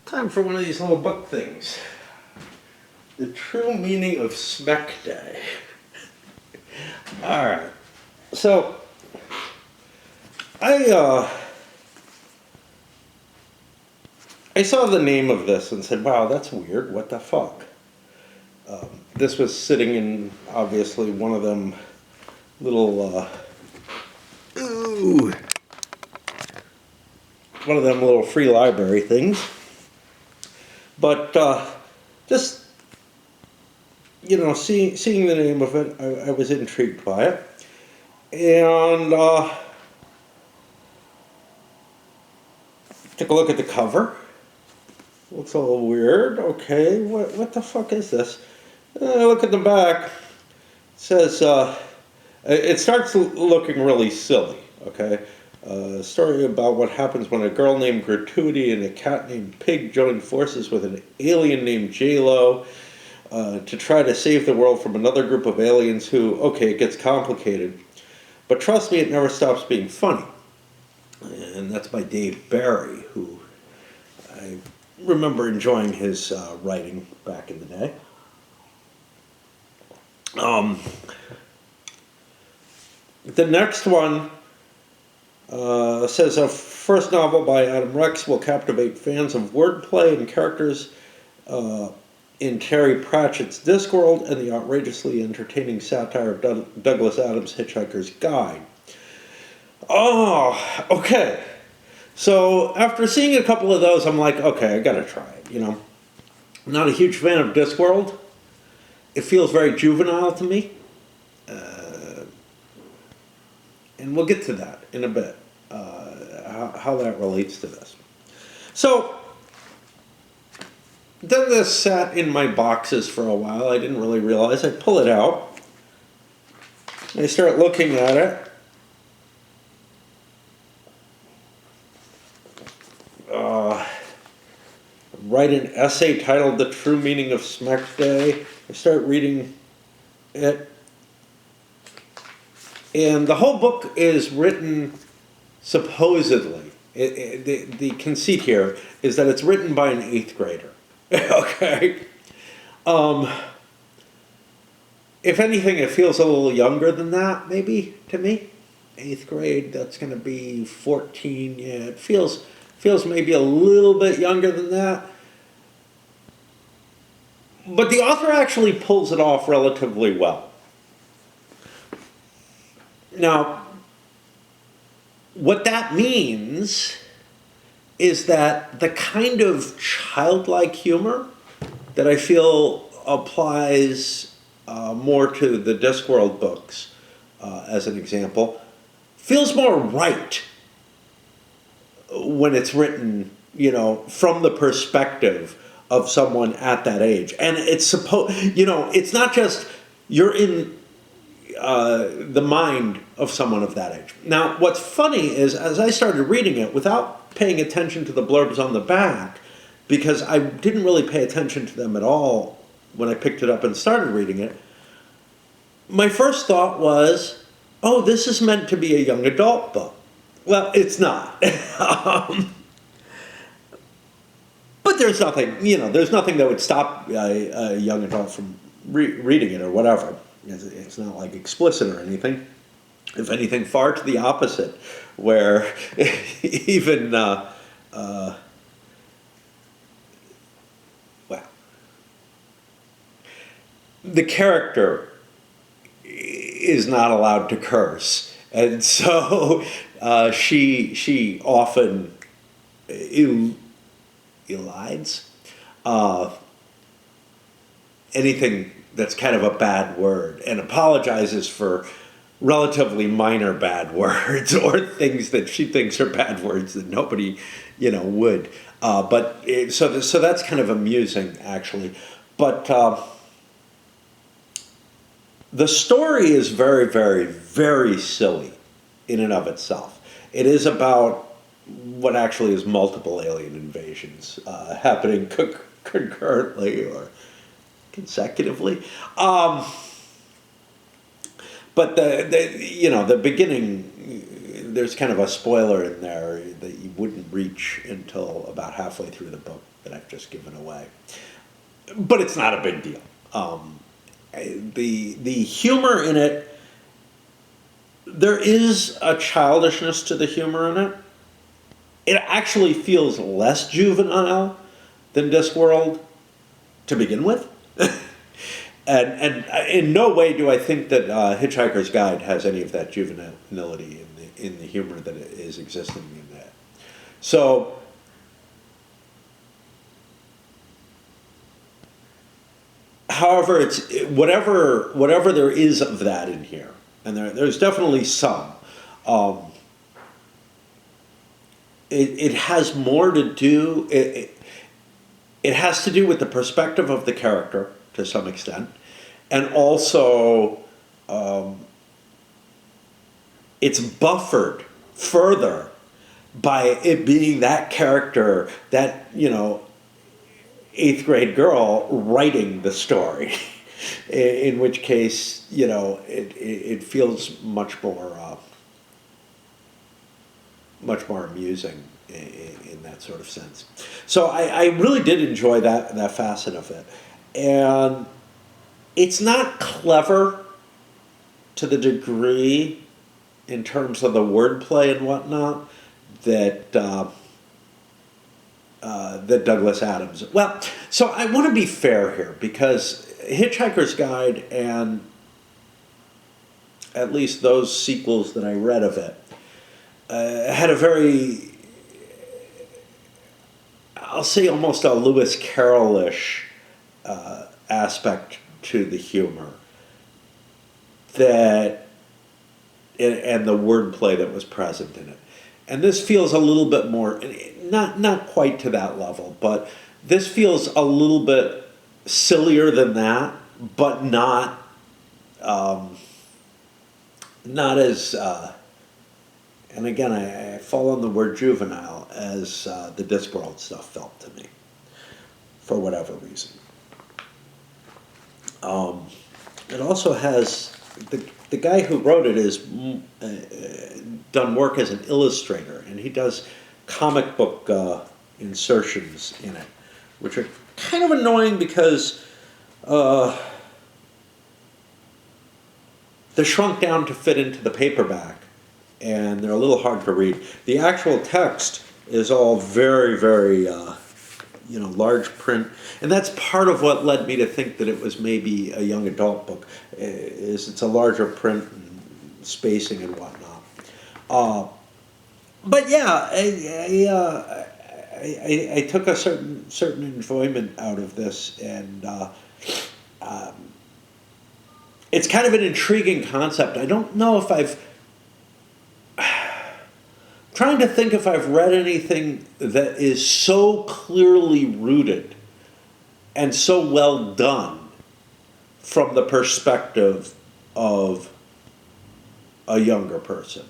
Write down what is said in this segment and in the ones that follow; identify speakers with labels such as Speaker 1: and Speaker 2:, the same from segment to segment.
Speaker 1: Time for one of these little book things. The True Meaning of Smekday. Alright. So, I saw the name of this and said, wow, that's weird. What the fuck? This was sitting in, obviously, one of them little, one of them little free library things. But just, seeing the name of it, I was intrigued by it. And took a look at the cover. Looks a little weird. Okay, what the fuck is this? Look at the back. It says, it starts looking really silly, okay? A story about what happens when a girl named Gratuity and a cat named Pig join forces with an alien named J-Lo to try to save the world from another group of aliens who, okay, it gets complicated. But trust me, it never stops being funny. And that's by Dave Barry, who I remember enjoying his writing back in the day. The next one says a first novel by Adam Rex will captivate fans of wordplay and characters in Terry Pratchett's Discworld and the outrageously entertaining satire of Douglas Adams' Hitchhiker's Guide. Oh, okay. So after seeing a couple of those, I'm like, okay, I gotta try it, I'm not a huge fan of Discworld. It feels very juvenile to me. And we'll get to that in a bit, how that relates to this. So, then this sat in my boxes for a while. I didn't really realize. I pull it out. I start looking at it. Write an essay titled The True Meaning of Smekday. I start reading it. And the whole book is written, supposedly, the conceit here is that it's written by an 8th grader. Okay? If anything, it feels a little younger than that, maybe, to me. 8th grade, that's going to be 14. Yeah, it feels maybe a little bit younger than that. But the author actually pulls it off relatively well. Now, what that means is that the kind of childlike humor that I feel applies more to the Discworld books, as an example, feels more right when it's written, from the perspective of someone at that age. And it's it's not just you're in the mind of someone of that age. Now, what's funny is, as I started reading it, without paying attention to the blurbs on the back, because I didn't really pay attention to them at all when I picked it up and started reading it, my first thought was, oh, this is meant to be a young adult book. Well, it's not. But there's nothing, there's nothing that would stop a young adult from reading it or whatever. It's not like explicit or anything. If anything, far to the opposite, where even, the character is not allowed to curse. And so she often elides anything that's kind of a bad word and apologizes for relatively minor bad words or things that she thinks are bad words that nobody, would. So that's kind of amusing, actually. But the story is very, very, very silly in and of itself. It is about what actually is multiple alien invasions happening concurrently or consecutively. But the beginning, there's kind of a spoiler in there that you wouldn't reach until about halfway through the book. that I've just given away. But it's not a big deal. The humor in it, there is a childishness to the humor in it. It actually feels less juvenile than Discworld to begin with. And in no way do I think that Hitchhiker's Guide has any of that juvenility in the humor that is existing in that. So, however, it's whatever there is of that in here, and there's definitely some. It has more to do. It has to do with the perspective of the character to some extent, and also it's buffered further by it being that character, that, you know, 8th grade girl writing the story. In which case, you know, it feels much more amusing in that sort of sense. So I really did enjoy that facet of it. And it's not clever to the degree in terms of the wordplay and whatnot that that Douglas Adams. Well, so I want to be fair here, because Hitchhiker's Guide, and at least those sequels that I read of it, had a very, I'll say almost a Lewis Carroll-ish aspect to the humor, that, and the wordplay that was present in it. And this feels a little bit more, not quite to that level, but this feels a little bit sillier than that, but not as, and again, I fall on the word juvenile, as the Discworld stuff felt to me, for whatever reason. It also has, the guy who wrote it is done work as an illustrator, and he does comic book insertions in it, which are kind of annoying because they're shrunk down to fit into the paperback, and they're a little hard to read. The actual text is all very, very, large print, and that's part of what led me to think that it was maybe a young adult book. Is it's a larger print and spacing and whatnot. But yeah, I took a certain enjoyment out of this, and it's kind of an intriguing concept. I don't know if trying to think if I've read anything that is so clearly rooted and so well done from the perspective of a younger person.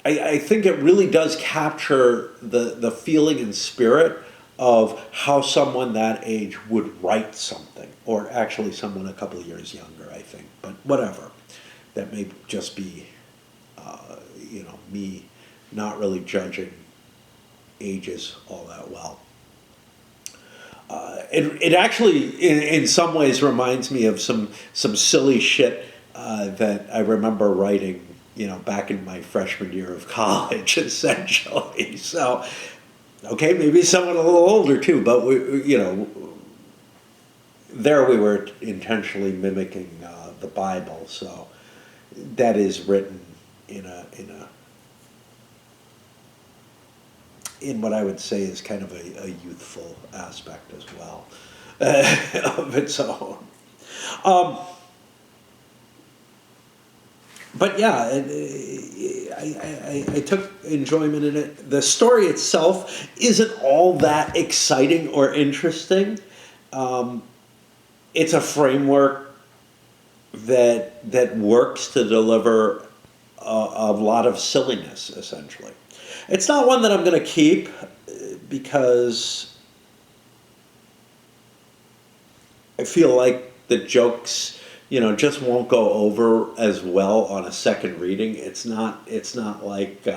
Speaker 1: I think it really does capture the feeling and spirit of how someone that age would write something, or actually someone a couple of years younger, I think, but whatever. That may just be, me not really judging ages all that well. It actually, in some ways, reminds me of some silly shit that I remember writing, back in my freshman year of college, essentially. So, okay, maybe someone a little older too, but there we were intentionally mimicking the Bible. So that is written in what I would say is kind of a youthful aspect as well of its own. But yeah, I took enjoyment in it. The story itself isn't all that exciting or interesting. It's a framework that works to deliver a lot of silliness, essentially. It's not one that I'm going to keep, because I feel like the jokes, just won't go over as well on a second reading. It's not like.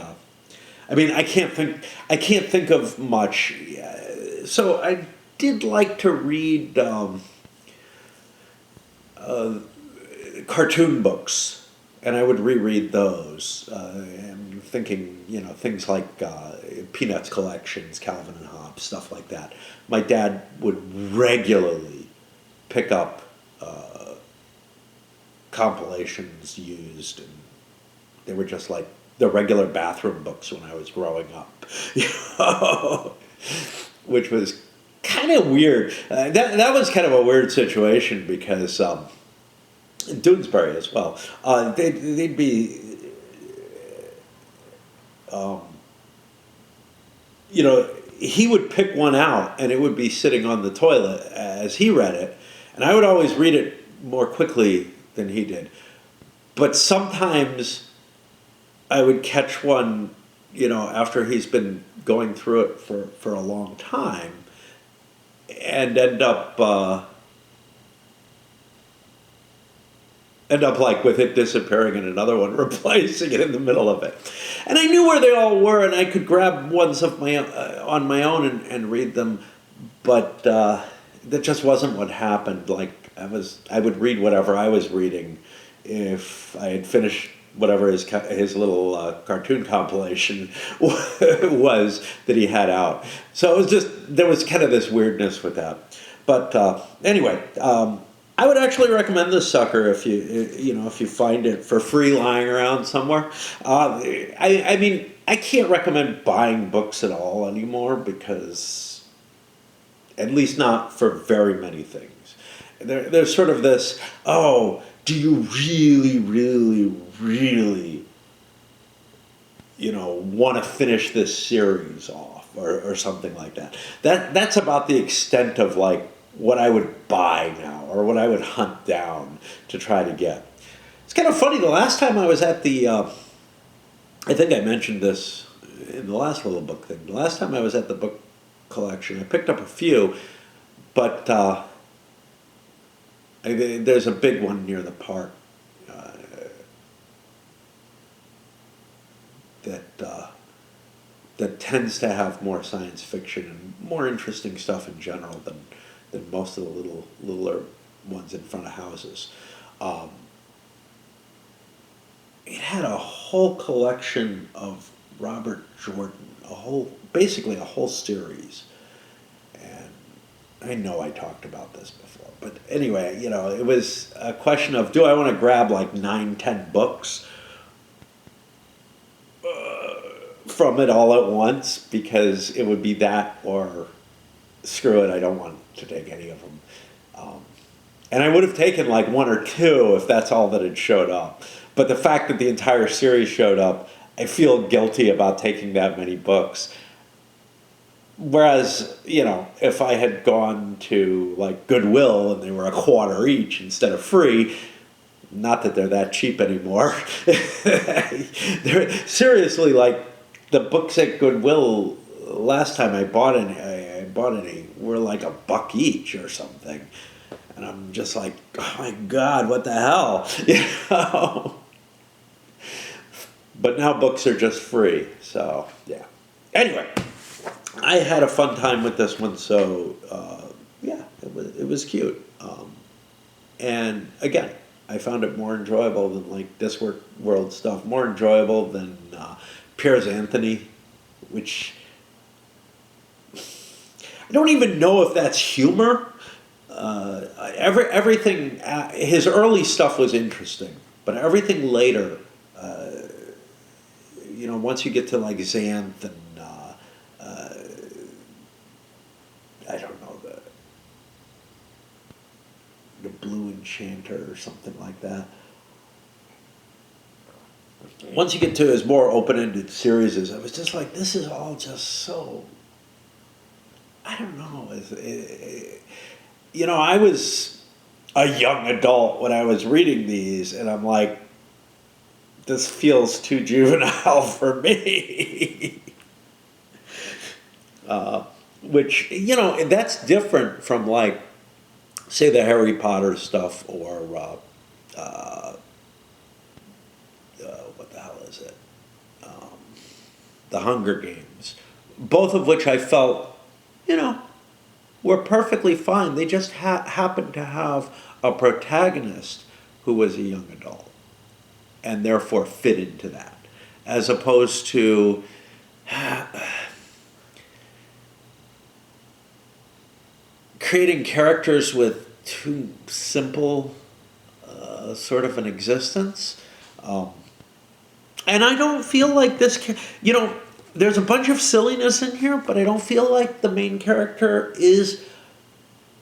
Speaker 1: I mean, I can't think of much. So I did like to read cartoon books, and I would reread those. I'm thinking, things like Peanuts collections, Calvin and Hobbes, stuff like that. My dad would regularly pick up compilations used, and they were just like the regular bathroom books when I was growing up, which was kind of weird. That was kind of a weird situation because in Doonesbury as well, they'd be, um, he would pick one out and it would be sitting on the toilet as he read it, and I would always read it more quickly than he did. But sometimes I would catch one, after he's been going through it for a long time, and end up like with it disappearing and another one replacing it in the middle of it. And I knew where they all were, and I could grab ones of my on my own and read them, but that just wasn't what happened. Like I would read whatever I was reading if I had finished whatever his little cartoon compilation was that he had out. So it was just, there was kind of this weirdness with that. But anyway, I would actually recommend this sucker if you find it for free lying around somewhere. I mean, I can't recommend buying books at all anymore because, at least not for very many things. There's sort of this, oh, do you really, really, really, want to finish this series off or something like that. That's about the extent of like what I would buy now or what I would hunt down to try to get. It's kind of funny. The last time I was at the, I think I mentioned this in the last little book thing. The last time I was at the book collection, I picked up a few, but there's a big one near the park that tends to have more science fiction and more interesting stuff in general than most of the littler ones in front of houses. It had a whole collection of Robert Jordan, basically a whole series. And I know I talked about this before, but anyway, it was a question of, do I want to grab like 9-10 books from it all at once, because it would be that, or screw it, I don't want to take any of them. And I would have taken like one or two if that's all that had showed up. But the fact that the entire series showed up, I feel guilty about taking that many books. Whereas, if I had gone to like Goodwill and they were $1 each instead of free, not that they're that cheap anymore. They're seriously, like, the books at Goodwill last time I bought any were like $1 each or something, and I'm just like, oh my God, what the hell, But now books are just free, so yeah. Anyway, I had a fun time with this one, so yeah, it was cute, and again, I found it more enjoyable than like Discworld stuff, more enjoyable than Piers Anthony, which I don't even know if that's humor. Everything, his early stuff was interesting, but everything later, once you get to like Xanth and I don't know, the Blue Enchanter or something like that. Once you get to his more open-ended series, I was just like, this is all just so, I don't know. I was a young adult when I was reading these, and I'm like, this feels too juvenile for me. Which, that's different from like say the Harry Potter stuff or uh, what the hell is it? The Hunger Games, both of which I felt, you know, were perfectly fine. They just happened to have a protagonist who was a young adult and therefore fit into that, as opposed to creating characters with too simple sort of an existence. Um, and I don't feel like there's a bunch of silliness in here, but I don't feel like the main character is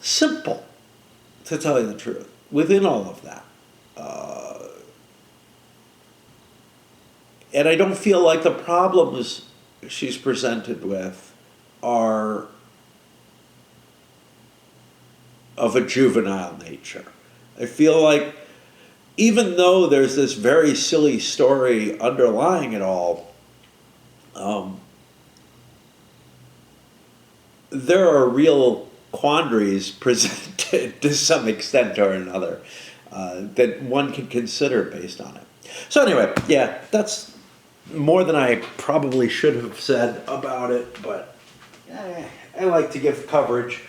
Speaker 1: simple, to tell you the truth, within all of that. And I don't feel like the problems she's presented with are of a juvenile nature. I feel like even though there's this very silly story underlying it all, um, there are real quandaries presented to some extent or another that one can consider based on it. So anyway, yeah, that's more than I probably should have said about it, but I like to give coverage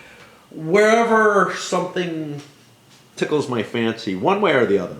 Speaker 1: wherever something tickles my fancy, one way or the other.